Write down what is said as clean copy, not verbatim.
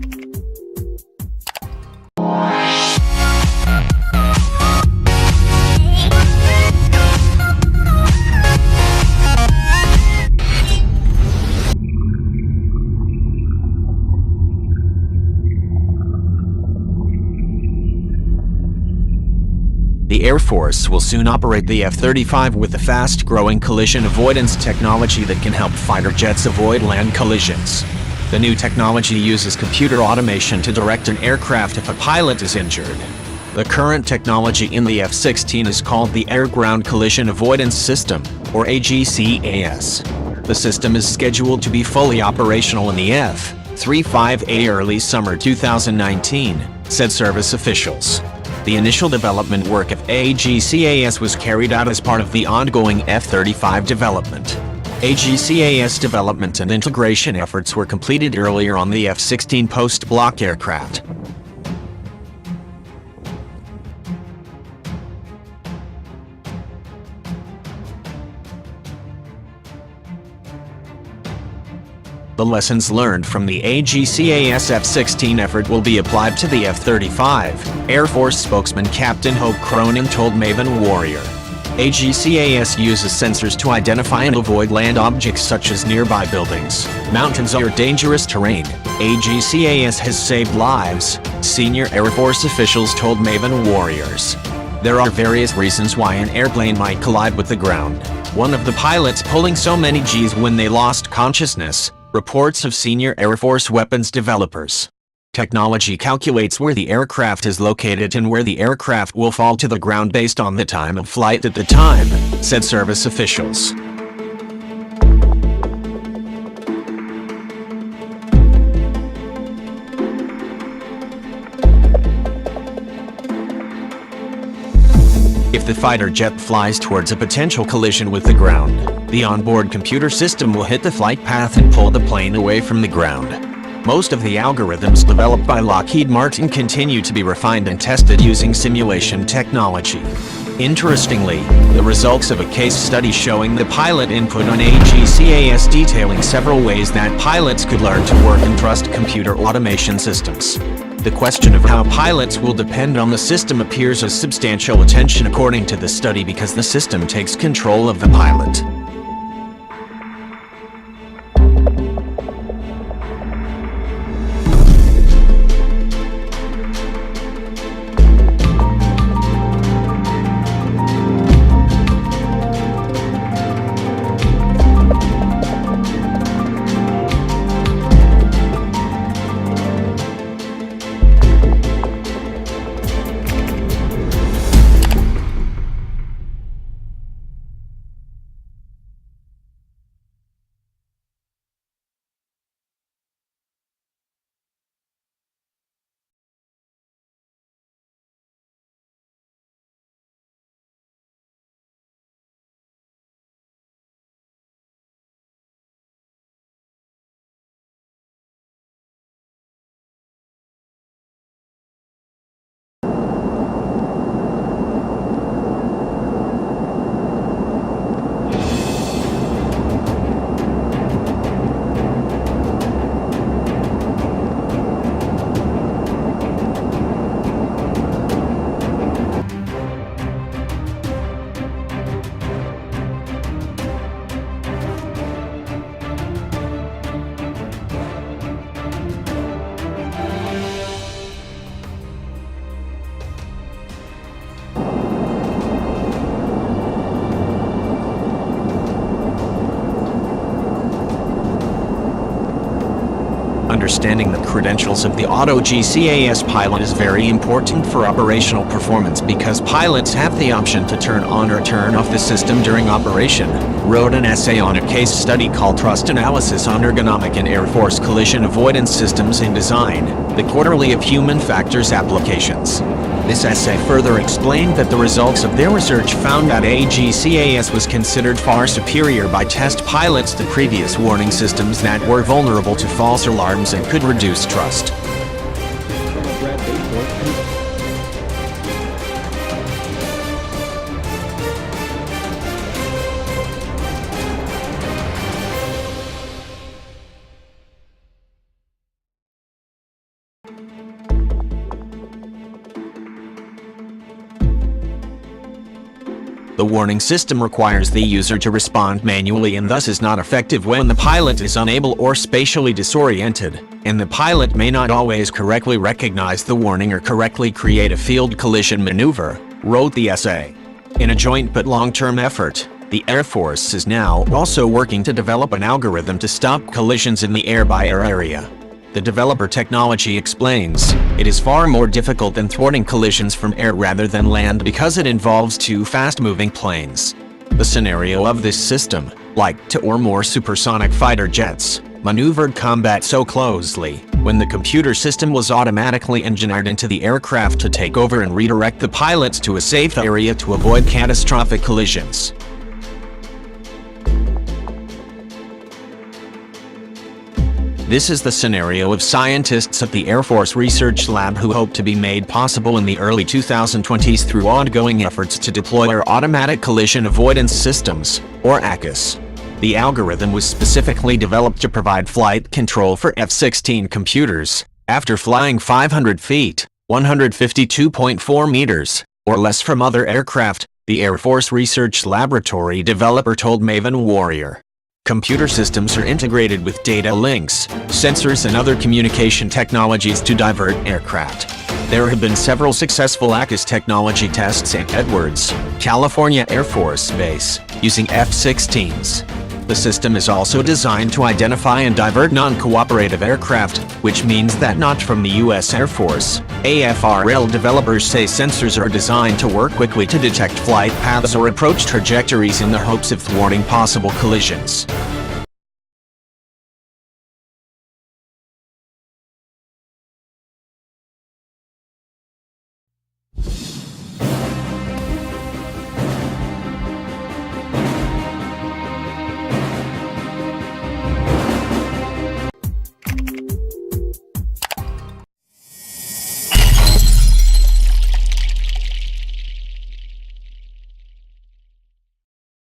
The Air Force will soon operate the F-35 with a fast-growing collision avoidance technology that can help fighter jets avoid land collisions. The new technology uses computer automation to direct an aircraft if a pilot is injured. The current technology in the F-16 is called the Air-Ground Collision Avoidance System, or ACAS. The system is scheduled to be fully operational in the F-35 early summer 2019, said service officials. The initial development work of ACAS was carried out as part of the ongoing F-35 development. ACAS development and integration efforts were completed earlier on the F-16 post-block aircraft. The lessons learned from the ACAS F-16 effort will be applied to the F-35, Air Force spokesman Captain Hope Cronin told Maven Warrior. ACAS uses sensors to identify and avoid land objects such as nearby buildings, mountains, or dangerous terrain. ACAS has saved lives, senior Air Force officials told Maven Warriors. There are various reasons why an airplane might collide with the ground. One of the pilots pulling so many Gs when they lost consciousness, reports of senior Air Force weapons developers. Technology calculates where the aircraft is located and where the aircraft will fall to the ground based on the time of flight at the time, said service officials. If the fighter jet flies towards a potential collision with the ground, the onboard computer system will hit the flight path and pull the plane away from the ground. Most of the algorithms developed by Lockheed Martin continue to be refined and tested using simulation technology. Interestingly, the results of a case study showing the pilot input on ACAS detailing several ways that pilots could learn to work and trust computer automation systems. The question of how pilots will depend on the system appears as substantial attention according to the study because the system takes control of the pilot. Understanding the credentials of the ACAS pilot is very important for operational performance because pilots have the option to turn on or turn off the system during operation. Wrote an essay on a case study called Trust Analysis on Ergonomic and Air Force Collision Avoidance Systems in Design, the Quarterly of Human Factors Applications. This essay further explained that the results of their research found that ACAS was considered far superior by test pilots to previous warning systems that were vulnerable to false alarms and could reduce trust. The warning system requires the user to respond manually and thus is not effective when the pilot is unable or spatially disoriented, and the pilot may not always correctly recognize the warning or correctly create a field collision maneuver, wrote the essay. In a joint but long-term effort, the Air Force is now also working to develop an algorithm to stop collisions in the air-by-air area. The developer technology explains, it is far more difficult than thwarting collisions from air rather than land because it involves two fast-moving planes. The scenario of this system, like two or more supersonic fighter jets, maneuvered combat so closely, when the computer system was automatically engineered into the aircraft to take over and redirect the pilots to a safe area to avoid catastrophic collisions. This is the scenario of scientists at the Air Force Research Lab who hope to be made possible in the early 2020s through ongoing efforts to deploy our automatic collision avoidance systems, or ACAS. The algorithm was specifically developed to provide flight control for F-16 computers, after flying 500 feet, 152.4 meters, or less from other aircraft, the Air Force Research Laboratory developer told Maven Warrior. Computer systems are integrated with data links, sensors and other communication technologies to divert aircraft. There have been several successful ACAS technology tests at Edwards, California Air Force Base, using F-16s. The system is also designed to identify and divert non-cooperative aircraft, which means that not from the U.S. Air Force. AFRL developers say sensors are designed to work quickly to detect flight paths or approach trajectories in the hopes of thwarting possible collisions.